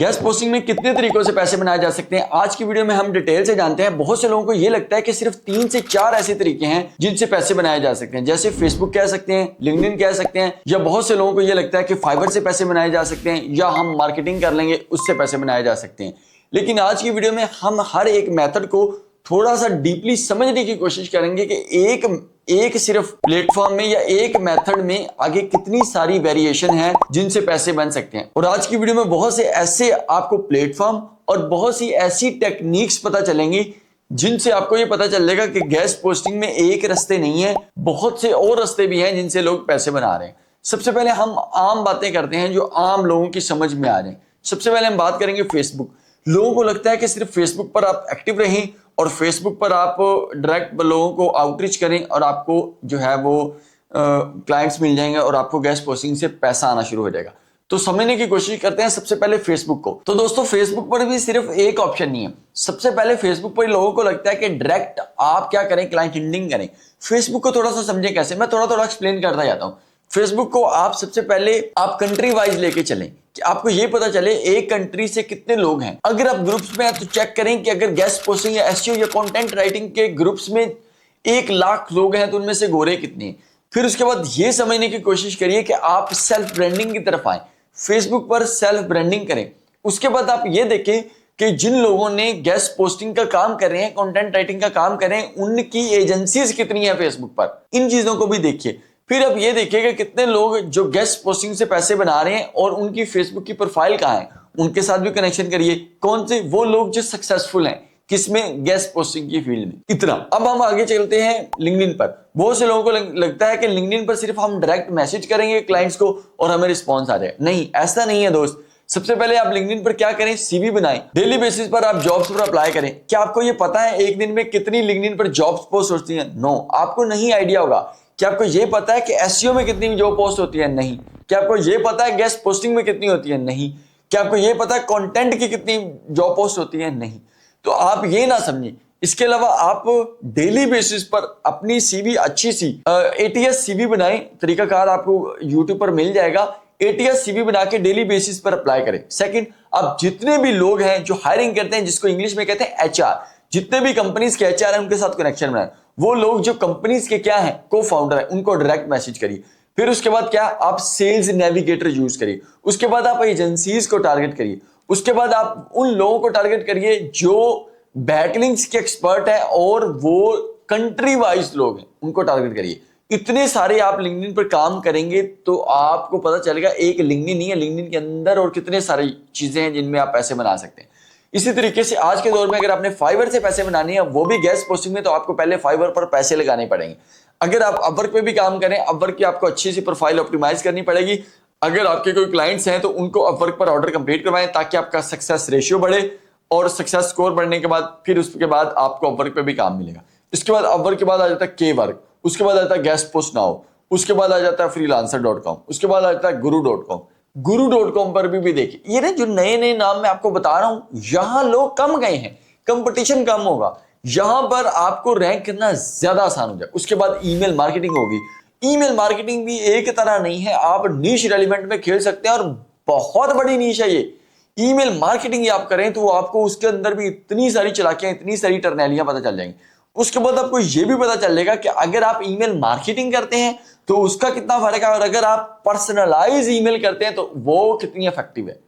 Guest posting में कितने तरीकों से पैसे बनाए जा सकते हैं, आज की वीडियो में हम डिटेल से जानते हैं। बहुत से लोगों को यह लगता है कि सिर्फ 3 से 4 ऐसे तरीके हैं जिनसे पैसे बनाए जा सकते हैं, जैसे फेसबुक कह सकते हैं, लिंक्डइन कह सकते हैं, या बहुत से लोगों को यह लगता है कि फाइवर से पैसे बनाए जा सकते हैं, या हम मार्केटिंग कर लेंगे उससे पैसे बनाए जा सकते हैं। लेकिन आज की वीडियो में हम हर एक मेथड को थोड़ा सा डीपली समझने की कोशिश करेंगे कि एक सिर्फ प्लेटफॉर्म में या एक मेथड में आगे कितनी सारी वेरिएशन है जिनसे पैसे बन सकते हैं। और आज की वीडियो में बहुत से ऐसे आपको प्लेटफॉर्म और बहुत सी ऐसी टेक्निक्स पता चलेंगी जिनसे आपको ये पता चलेगा कि गेस्ट पोस्टिंग में एक रास्ते नहीं है, बहुत से और रास्ते भी हैं जिनसे लोग पैसे बना रहे हैं। सबसे पहले हम आम बातें करते हैं जो आम लोगों की समझ में आ रहे हैं। सबसे पहले हम बात करेंगे फेसबुक। लोगों को लगता है कि सिर्फ फेसबुक पर आप एक्टिव रहें और फेसबुक पर आप डायरेक्ट लोगों को आउटरीच करें और आपको जो है वो क्लाइंट्स मिल जाएंगे और आपको गेस्ट पोस्टिंग से पैसा आना शुरू हो जाएगा। तो समझने की कोशिश करते हैं सबसे पहले फेसबुक को। तो दोस्तों फेसबुक पर भी सिर्फ एक ऑप्शन नहीं है। सबसे पहले फेसबुक पर लोगों को लगता है कि डायरेक्ट आप क्या करें, क्लाइंट हिंडिंग करें। फेसबुक को थोड़ा सा समझें कैसे, मैं थोड़ा एक्सप्लेन करता जाता हूं। फेसबुक को आप सबसे पहले आप कंट्री वाइज लेके चलें कि आपको ये पता चले एक कंट्री से कितने लोग हैं। अगर आप ग्रुप्स में हैं तो चेक करें कि अगर गेस्ट पोस्टिंग या एसईओ या कंटेंट राइटिंग के ग्रुप्स में 1 लाख लोग हैं तो उनमें से गोरे कितने हैं। फिर उसके बाद ये समझने की कोशिश करिए कि आप सेल्फ ब्रांडिंग की तरफ आए, फेसबुक पर सेल्फ ब्रांडिंग करें। उसके बाद आप ये देखें कि जिन लोगों ने गेस्ट पोस्टिंग का काम कर रहे हैं, कंटेंट राइटिंग का काम कर रहे हैं, उनकी एजेंसीज कितनी है फेसबुक पर। इन चीजों को भी देखिए। फिर अब ये देखिएगा कितने लोग जो गेस्ट पोस्टिंग से पैसे बना रहे हैं और उनकी फेसबुक की प्रोफाइल कहाँ है, उनके साथ भी कनेक्शन करिए। कौन से वो लोग जो सक्सेसफुल हैं किसमें, गेस्ट पोस्टिंग की फील्ड में। इतना। अब हम आगे चलते हैं लिंक्डइन पर। बहुत से लोगों को लगता है कि लिंक्डइन पर सिर्फ हम डायरेक्ट मैसेज करेंगे क्लाइंट्स को और हमें रिस्पॉन्स आ जाए। नहीं, ऐसा नहीं है दोस्त। सबसे पहले आप लिंक्डइन पर क्या करें, सीवी बनाएं। डेली बेसिस पर आप जॉब्स पर अप्लाई करें। क्या आपको ये पता है एक दिन में कितनी लिंक्डइन पर जॉब्स पोस्ट होती हैं? नो, आपको नहीं आइडिया होगा। क्या आपको यह पता है कि एसईओ में कितनी जॉब पोस्ट होती है? नहीं। क्या आपको यह पता है गेस्ट पोस्टिंग में कितनी होती है? नहीं। क्या आपको यह पता है कंटेंट की कितनी जॉब पोस्ट होती है? नहीं। तो आप ये ना समझिए। इसके अलावा आप डेली बेसिस पर अपनी सीवी अच्छी सी एटीएस सीवी बनाएं। तरीकाकार आपको यूट्यूब पर मिल जाएगा। एटीएस सीवी बना के डेली बेसिस पर अप्लाई करें। सेकंड, आप जितने भी लोग हैं जो हायरिंग करते हैं, जिसको इंग्लिश में कहते हैं एचआर, जितने भी कंपनीज के एचआर हैं उनके साथ कनेक्शन बनाएं। वो लोग जो कंपनीज के क्या हैं, को फाउंडर है, उनको डायरेक्ट मैसेज करिए। फिर उसके बाद क्या, आप सेल्स नेविगेटर यूज करिए। उसके बाद आप एजेंसीज को टारगेट करिए। उसके बाद आप उन लोगों को टारगेट करिए जो बैकलिंक्स के एक्सपर्ट है और वो कंट्री वाइज लोग हैं, उनको टारगेट करिए। इतने सारे आप लिंक्डइन पर काम करेंगे तो आपको पता चलेगा एक लिंक्डइन नहीं है, लिंक्डइन के अंदर और कितने सारी चीजें हैं जिनमें आप पैसे बना सकते हैं। इसी तरीके से आज के दौर में अगर आपने फाइवर से पैसे बनाने हैं, वो भी गेस्ट पोस्टिंग में, तो आपको पहले फाइवर पर पैसे लगाने पड़ेंगे। अगर आप अपवर्क पे भी काम करें, अपवर्क की आपको अच्छी सी प्रोफाइल ऑप्टिमाइज करनी पड़ेगी। अगर आपके कोई क्लाइंट्स हैं तो उनको अपवर्क पर ऑर्डर कंप्लीट करवाएं ताकि आपका सक्सेस रेशियो बढ़े और सक्सेस स्कोर बढ़ने के बाद फिर उसके बाद आपको अपवर्क पे भी काम मिलेगा। इसके बाद अपवर्क के बाद आ जाता है के वर्क, उसके बाद आ जाता है गेस्ट पोस्ट नाउ, उसके बाद आ जाता है freelancer.com, उसके बाद आ जाता है guru.com। guru.com पर भी देखिए, ये ना जो नए नए नाम मैं आपको बता रहा हूं, यहां लोग कम गए हैं, कंपटीशन कम होगा, यहां पर आपको रैंक करना ज्यादा आसान हो जाए। उसके बाद ईमेल मार्केटिंग होगी। ईमेल मार्केटिंग भी एक तरह नहीं है, आप नीश रेलिवेंट में खेल सकते हैं और बहुत बड़ी नीश है ये। ईमेल मार्केटिंग आप करें तो आपको उसके अंदर भी इतनी सारी चालाकियां, इतनी सारी टर्नैलियां पता चल जाएंगी। उसके बाद आपको यह भी पता चलेगा कि अगर आप ईमेल मार्केटिंग करते हैं तो उसका कितना फर्क है, और अगर आप पर्सनलाइज ईमेल करते हैं तो वो कितनी इफेक्टिव है।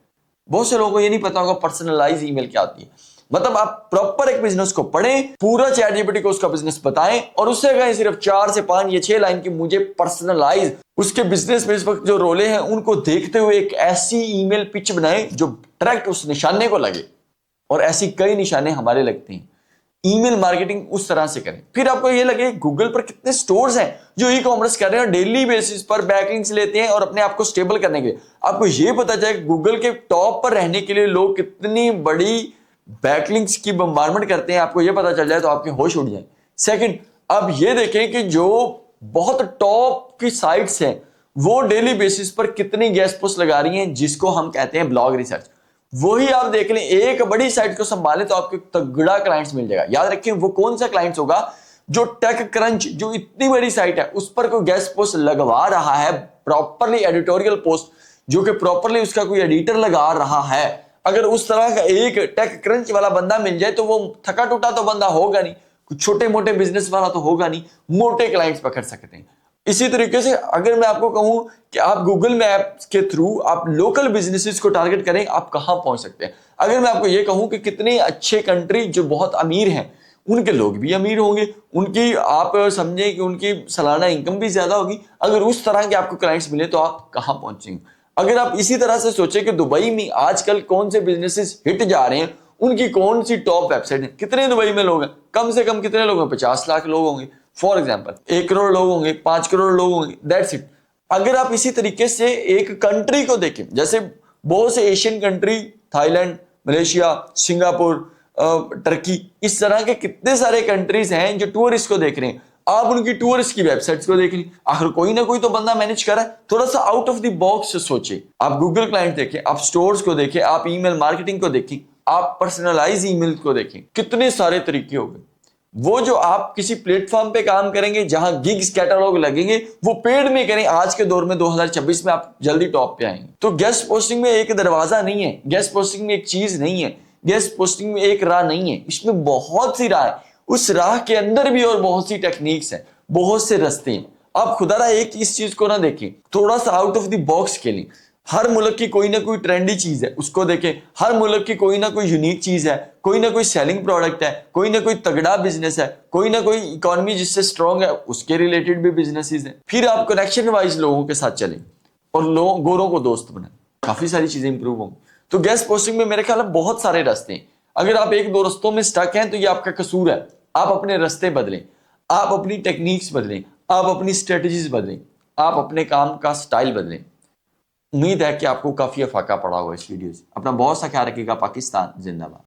बहुत से लोगों को ये नहीं पता होगा पर्सनलाइज ईमेल क्या होती है। मतलब आप प्रॉपर एक बिजनेस को पढ़ें, पूरा चैट जीपीटी को उसका बिजनेस बताएं और उससे कहें सिर्फ 4 से 5 या 6 लाइन की मुझे पर्सनलाइज उसके बिजनेस में इस वक्त जो रोले हैं उनको देखते हुए एक ऐसी ईमेल पिच बनाएं जो डायरेक्ट उस निशाने को लगे। और ऐसी कई निशाने हमारे लगते हैं। ईमेल मार्केटिंग उस तरह से करें। फिर आपको ये लगे गूगल पर कितने स्टोर्स हैं जो ई कॉमर्स कर रहे हैं, डेली बेसिस पर बैकलिंक्स लेते हैं और अपने आप को स्टेबल करने के लिए। आपको ये पता चले गूगल के टॉप पर रहने के लिए लोग कितनी बड़ी बैकलिंक्स की बम्बारमेंट करते हैं, आपको ये पता चल जाए तो आपके होश उड़ जाए। सेकंड, अब ये देखें कि जो बहुत टॉप की साइट्स हैं वो डेली बेसिस पर कितनी गेस्ट पोस्ट लगा रही हैं, जिसको हम कहते हैं ब्लॉग रिसर्च। वही आप देख लें, एक बड़ी साइट को संभालें तो आपको तगड़ा क्लाइंट्स मिल जाएगा। याद रखें वो कौन सा क्लाइंट्स होगा जो टेक क्रंच, जो इतनी बड़ी साइट है उस पर कोई गेस्ट पोस्ट लगवा रहा है, प्रॉपरली एडिटोरियल पोस्ट, जो कि प्रॉपरली उसका कोई एडिटर लगा रहा है, अगर उस तरह का एक टेक क्रंच वाला बंदा मिल जाए तो वो थका टूटा तो बंदा होगा नहीं, कुछ छोटे मोटे बिजनेस वाला तो होगा नहीं, मोटे क्लाइंट्स पकड़ सकते हैं। इसी तरीके से अगर मैं आपको कहूं कि आप गूगल मैप्स के थ्रू आप लोकल बिजनेसेस को टारगेट करें, आप कहां पहुंच सकते हैं। अगर मैं आपको यह कहूं कि कितने अच्छे कंट्री जो बहुत अमीर हैं उनके लोग भी अमीर होंगे, उनकी आप समझे कि उनकी सालाना इनकम भी ज्यादा होगी, अगर उस तरह के आपको क्लाइंट्स मिले तो आप कहां पहुंचेंगे। अगर आप इसी तरह से सोचें कि दुबई में आजकल कौन से बिजनेसेस हिट जा रहे हैं, उनकी कौन सी टॉप वेबसाइट है, कितने दुबई में लोग हैं, कम से कम कितने लोग हैं, 50 लाख लोग होंगे फॉर एग्जाम्पल, 1 करोड़ लोग होंगे, 5 करोड़ लोग होंगे, दैट्स इट। अगर आप इसी तरीके से एक कंट्री को देखें, जैसे बहुत से Asian country, Thailand, Malaysia, Singapore, Turkey, इस तरह के कितने सारे कंट्रीज हैं जो टूरिस्ट को देख रहे हैं, आप उनकी टूरिस्ट की वेबसाइट्स को देख ली। आखिर कोई ना कोई तो बंदा मैनेज कर रहा है। थोड़ा सा आउट ऑफ द बॉक्स सोचे, आप गूगल क्लाइंट देखें, आप स्टोर्स को देखें, आप ईमेल मार्केटिंग को देखें, आप पर्सनलाइज ईमेल को देखें, कितने सारे तरीके हो गए। वो जो आप किसी प्लेटफॉर्म पे काम करेंगे जहां गिग्स कैटलॉग लगेंगे, वो पेड में करें। आज के दौर में 2026 में आप जल्दी टॉप पे आएंगे। तो गेस्ट पोस्टिंग में एक दरवाजा नहीं है, गेस्ट पोस्टिंग में एक चीज नहीं है, गेस्ट पोस्टिंग में एक राह नहीं है, इसमें बहुत सी राह है। उस राह के अंदर भी और बहुत सी टेक्निक्स हैं, बहुत से रास्ते हैं। आप खुदा एक इस चीज को ना देखें, थोड़ा सा आउट ऑफ द बॉक्स खेलें। हर मुल्क की कोई ना कोई ट्रेंडी चीज है, उसको देखें। हर मुल्क की कोई ना कोई यूनिक चीज है, कोई ना कोई सेलिंग प्रोडक्ट है, कोई ना कोई तगड़ा बिजनेस है, कोई ना कोई इकोनॉमी जिससे स्ट्रांग है, उसके रिलेटेड भी बिजनेसेस हैं। फिर आप कनेक्शन वाइज लोगों के साथ चलें और लोगों गोरों को दोस्त बनाएं, काफी सारी चीजें इंप्रूव होंगी। तो गेस्ट पोस्टिंग में मेरे ख्याल में बहुत सारे रास्ते हैं। अगर आप एक दो रास्तों में स्टक हैं तो ये आपका कसूर है। आप अपने रास्ते बदलें, आप अपनी टेक्निक्स बदलें, आप अपनी स्ट्रेटजीज बदलें, आप अपने काम का स्टाइल बदलें। उम्मीद है कि आपको काफी अफाका पड़ा होगा इस वीडियो से। अपना बहुत सा ख्याल रखिएगा। पाकिस्तान जिंदाबाद।